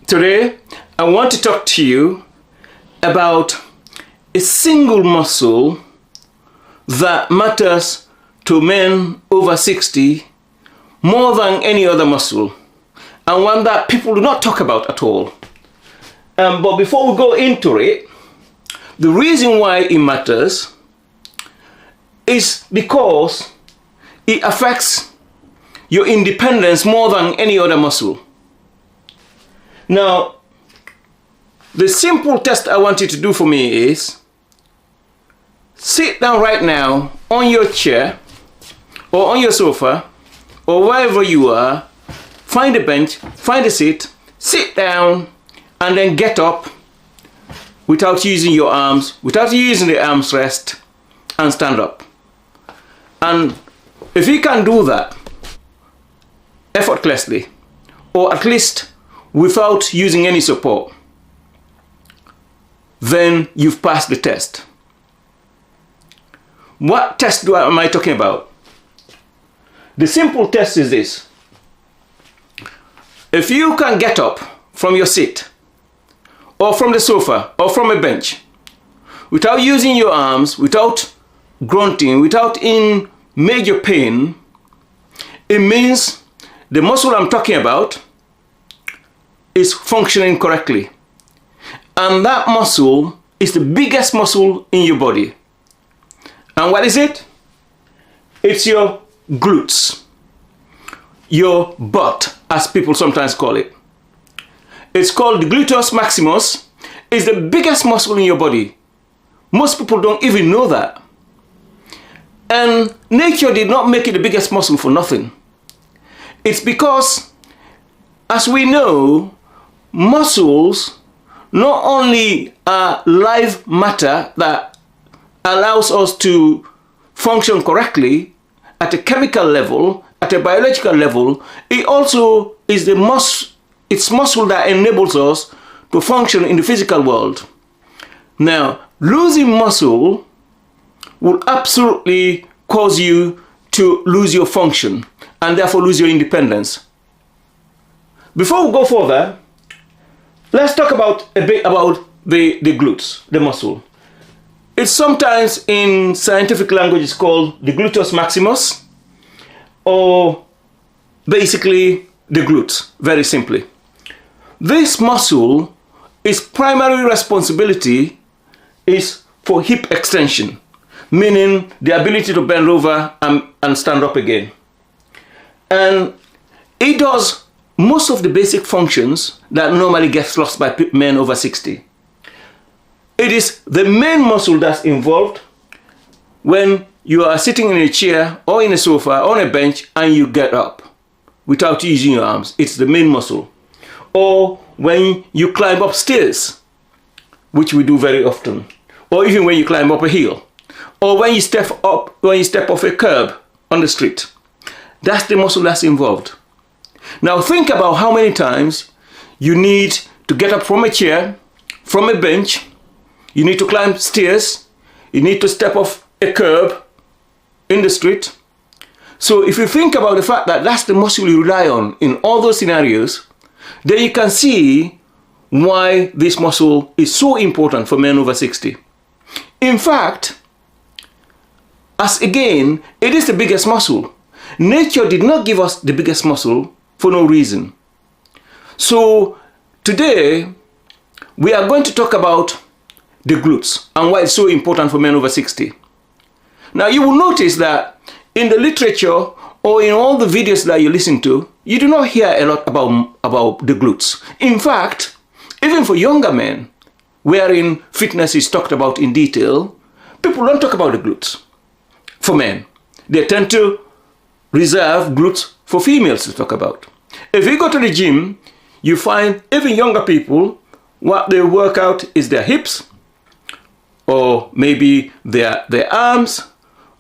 Today, I want to talk to you about a single muscle that matters to men over 60 more than any other muscle, and one that people do not talk about at all. But before we go into it, the reason why it matters is because it affects your independence more than any other muscle. Now, the simple test I want you to do for me is sit down right now on your chair or on your sofa or wherever you are, find a bench, find a seat, sit down, and then get up without using your arms, without using the arms rest, and stand up. And if you can do that effortlessly, or at least without using any support, then you've passed the test. What test am I talking about? The simple test is this. If you can get up from your seat, or from the sofa, or from a bench, without using your arms, without grunting, without in major pain, it means the muscle I'm talking about is functioning correctly. And that muscle is the biggest muscle in your body. And what is it? It's your glutes, your butt, as people sometimes call it. It's called the gluteus maximus. It's the biggest muscle in your body. Most people don't even know that. And nature did not make it the biggest muscle for nothing. It's because, as we know, muscles not only are live matter that allows us to function correctly at a chemical level, at a biological level, it also is the muscle that enables us to function in the physical world. Now, losing muscle will absolutely cause you to lose your function and therefore lose your independence. Before we go further, let's talk about a bit about the glutes, the muscle. It's sometimes in scientific language it's called the gluteus maximus, or basically the glutes, very simply. This muscle, its primary responsibility is for hip extension, meaning the ability to bend over and stand up again. And it does most of the basic functions that normally gets lost by men over 60. It is the main muscle that's involved when you are sitting in a chair or in a sofa or on a bench and you get up without using your arms. It's the main muscle. Or when you climb upstairs, which we do very often, or even when you climb up a hill, or when you step off a curb on the street. That's the muscle that's involved. Now think about how many times you need to get up from a chair, from a bench, you need to climb stairs, you need to step off a curb in the street. So if you think about the fact that that's the muscle you rely on in all those scenarios, then you can see why this muscle is so important for men over 60. In fact, as again, it is the biggest muscle. Nature did not give us the biggest muscle for no reason. So today, we are going to talk about the glutes and why it's so important for men over 60. Now you will notice that in the literature or in all the videos that you listen to, you do not hear a lot about the glutes. In fact, even for younger men, wherein fitness is talked about in detail, people don't talk about the glutes for men. They tend to reserve glutes for females to talk about. If you go to the gym, you find even younger people, what they work out is their hips, or maybe their arms,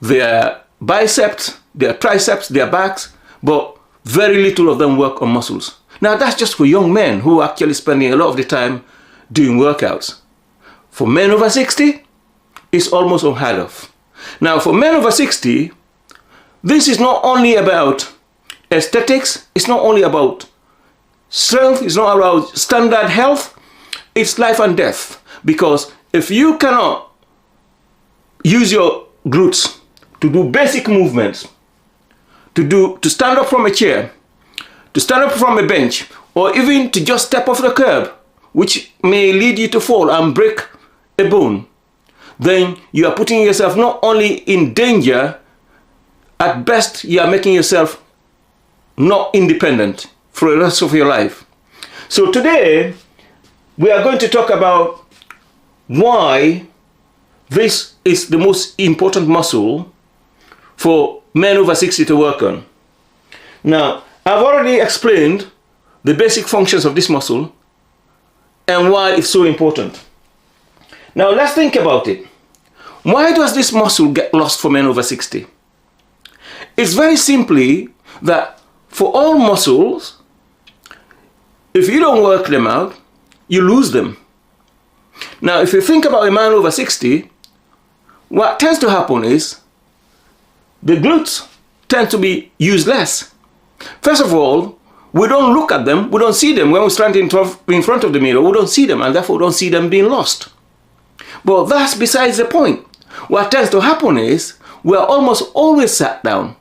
their biceps, their triceps, their backs, but very little of them work on muscles. Now that's just for young men who are actually spending a lot of the time doing workouts. For men over 60, it's almost unheard of. Now for men over 60, this is not only about aesthetics, it's not only about strength, it's not about standard health, it's life and death. Because if you cannot use your glutes to do basic movements, to stand up from a chair, to stand up from a bench, or even to just step off the curb, which may lead you to fall and break a bone, then you are putting yourself not only in danger, at best you are making yourself not independent for the rest of your life. So today we are going to talk about why this is the most important muscle for men over 60 to work on. Now, I've already explained the basic functions of this muscle and why it's so important. Now let's think about it. Why does this muscle get lost for men over 60? It's very simply that for all muscles, if you don't work them out, you lose them. Now, if you think about a man over 60, what tends to happen is the glutes tend to be used less. First of all, we don't look at them, we don't see them. When we stand in front of the mirror, we don't see them, and therefore we don't see them being lost. But that's besides the point. What tends to happen is we are almost always sat down.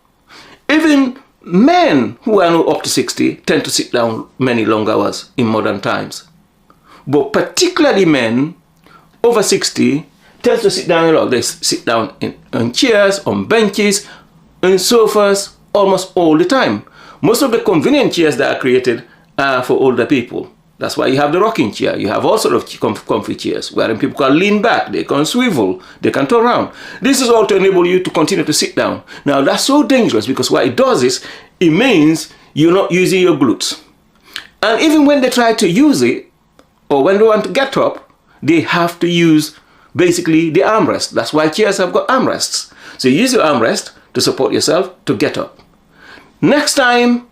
Even men who are not up to 60 tend to sit down many long hours in modern times. But particularly men over 60 tend to sit down a lot. They sit down on chairs, on benches, on sofas almost all the time. Most of the convenient chairs that are created are for older people. That's why you have the rocking chair. You have all sorts of comfy chairs wherein people can lean back, they can swivel, they can turn around. This is all to enable you to continue to sit down. Now that's so dangerous because what it does is it means you're not using your glutes. And even when they try to use it, or when they want to get up, they have to use basically the armrest. That's why chairs have got armrests. So you use your armrest to support yourself to get up. Next time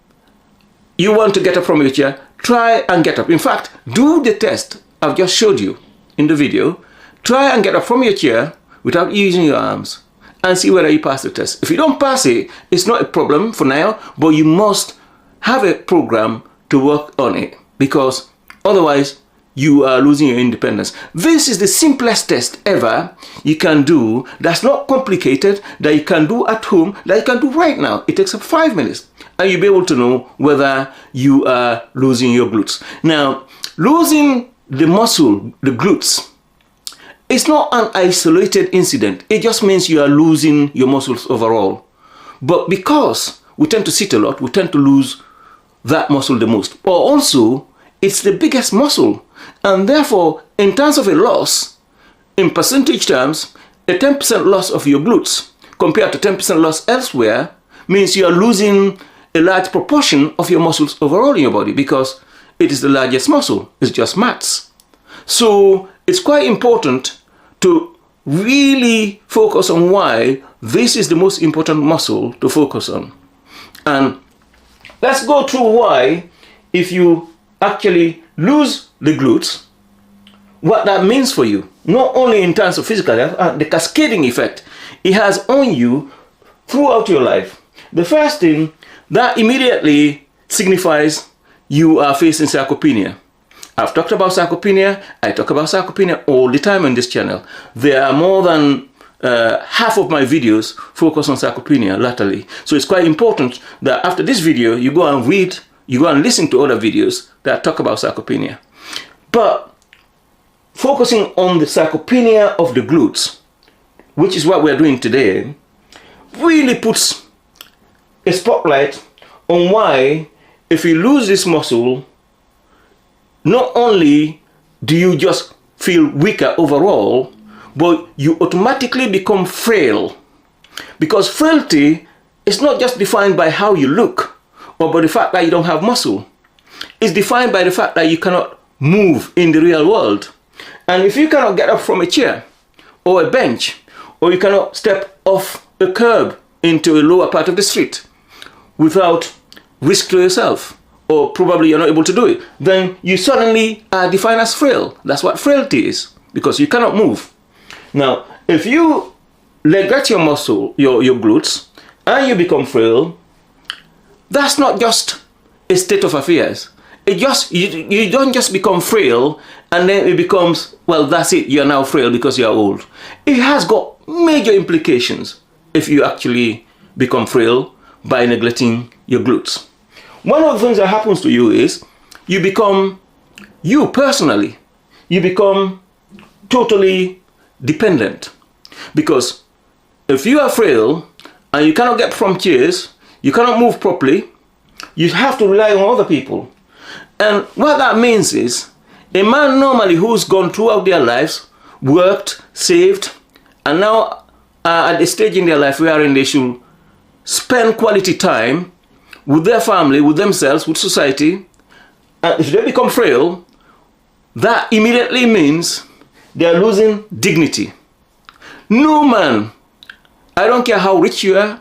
you want to get up from your chair, try and get up. In fact, do the test I've just showed you in the video. Try and get up from your chair without using your arms and see whether you pass the test. If you don't pass it, it's not a problem for now, but you must have a program to work on it because otherwise you are losing your independence. This is the simplest test ever you can do that's not complicated, that you can do at home, that you can do right now. It takes 5 minutes and you'll be able to know whether you are losing your glutes. Now, losing the muscle, the glutes, it's not an isolated incident. It just means you are losing your muscles overall. But because we tend to sit a lot, we tend to lose that muscle the most. But also, it's the biggest muscle. And therefore, in terms of a loss, in percentage terms, a 10% loss of your glutes compared to 10% loss elsewhere means you are losing a large proportion of your muscles overall in your body because it is the largest muscle. It's just maths. So it's quite important to really focus on why this is the most important muscle to focus on. And let's go through why, if you actually lose the glutes, what that means for you, not only in terms of physical health, the cascading effect it has on you throughout your life. The first thing that immediately signifies you are facing sarcopenia. I've talked about sarcopenia. I talk about sarcopenia all the time on this channel. There are more than half of my videos focus on sarcopenia latterly. So it's quite important that after this video, you go and read, you go and listen to other videos that talk about sarcopenia. But focusing on the sarcopenia of the glutes, which is what we're doing today, really puts a spotlight on why if you lose this muscle, not only do you just feel weaker overall, but you automatically become frail. Because frailty is not just defined by how you look or by the fact that you don't have muscle. It's defined by the fact that you cannot move in the real world. And if you cannot get up from a chair or a bench, or you cannot step off a curb into a lower part of the street without risk to yourself, or probably you're not able to do it, then you suddenly are defined as frail. That's what frailty is, because you cannot move. Now, if you neglect your muscle, your glutes, and you become frail, that's not just a state of affairs. You don't just become frail and then it becomes, well, that's it, you're now frail because you're old. It has got major implications if you actually become frail by neglecting your glutes. One of the things that happens to you is you personally become totally dependent. Because if you are frail and you cannot get from chairs, you cannot move properly, you have to rely on other people. And what that means is, a man normally who's gone throughout their lives, worked, saved, and now at the stage in their life wherein they should spend quality time with their family, with themselves, with society, and if they become frail, that immediately means they are losing dignity. No man, I don't care how rich you are,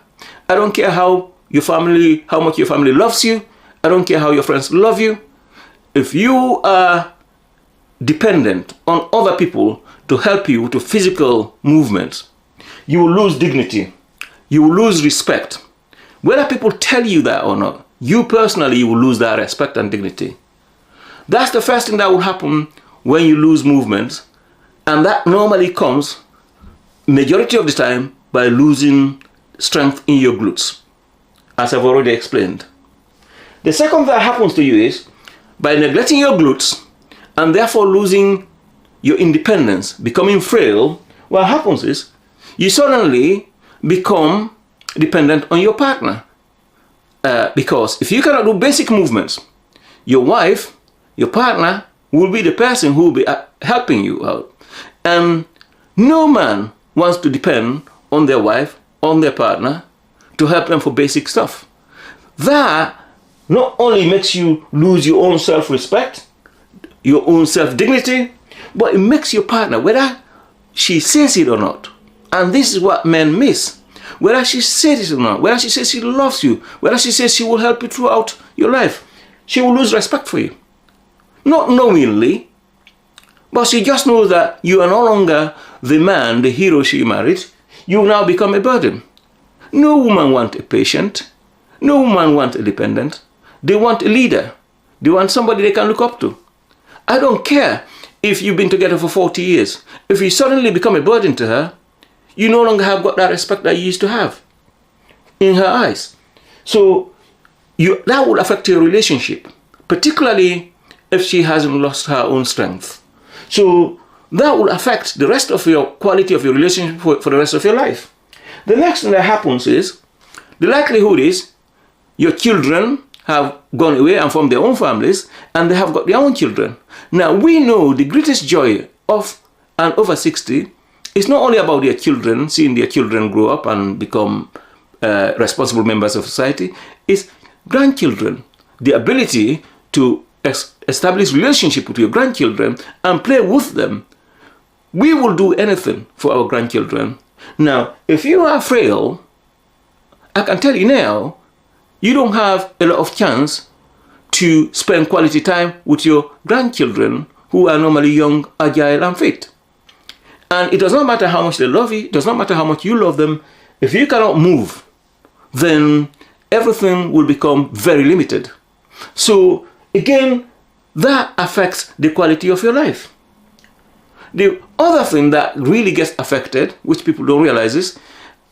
I don't care how much your family loves you, I don't care how your friends love you, if you are dependent on other people to help you to physical movements, you will lose dignity, you will lose respect. Whether people tell you that or not, you personally will lose that respect and dignity. That's the first thing that will happen when you lose movement, and that normally comes majority of the time by losing strength in your glutes, as I've already explained. The second thing that happens to you is by neglecting your glutes and therefore losing your independence, becoming frail, what happens is you suddenly become dependent on your partner. Because if you cannot do basic movements, your wife, your partner, will be the person who will be helping you out. And no man wants to depend on their wife, on their partner, to help them for basic stuff. That not only makes you lose your own self-respect, your own self-dignity, but it makes your partner, whether she says it or not, and this is what men miss, whether she says it or not, whether she says she loves you, whether she says she will help you throughout your life, she will lose respect for you. Not knowingly, but she just knows that you are no longer the man, the hero she married. You now become a burden. No woman wants a patient. No woman wants a dependent. They want a leader. They want somebody they can look up to. I don't care if you've been together for 40 years. If you suddenly become a burden to her, you no longer have got that respect that you used to have in her eyes. So that will affect your relationship, particularly if she hasn't lost her own strength. So that will affect the rest of your quality of your relationship for the rest of your life. The next thing that happens is, the likelihood is your children have gone away and formed their own families, and they have got their own children. Now, we know the greatest joy of an over 60 is not only about their children, seeing their children grow up and become responsible members of society, it's grandchildren. The ability to establish relationship with your grandchildren and play with them. We will do anything for our grandchildren. Now, if you are frail, I can tell you now, you don't have a lot of chance to spend quality time with your grandchildren who are normally young, agile, and fit. And it does not matter how much they love you, it does not matter how much you love them. If you cannot move, then everything will become very limited. So, again, that affects the quality of your life. The other thing that really gets affected, which people don't realize, is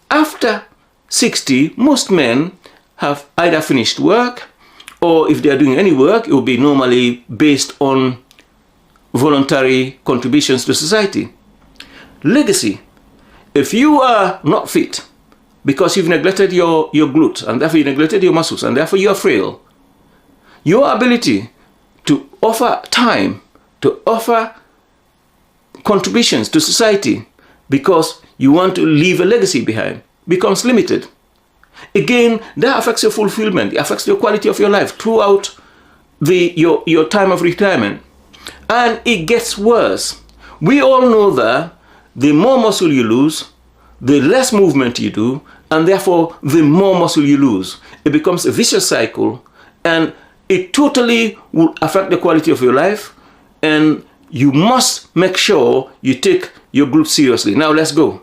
after 60, most men have either finished work, or if they are doing any work, it will be normally based on voluntary contributions to society. Legacy. If you are not fit because you've neglected your glutes, and therefore you neglected your muscles, and therefore you are frail, your ability to offer time, to offer contributions to society because you want to leave a legacy behind becomes limited. Again, that affects your fulfillment, it affects your quality of your life throughout your time of retirement. And it gets worse. We all know that the more muscle you lose, the less movement you do, and therefore the more muscle you lose. It becomes a vicious cycle, and it totally will affect the quality of your life, and you must make sure you take your glutes seriously. Now let's go.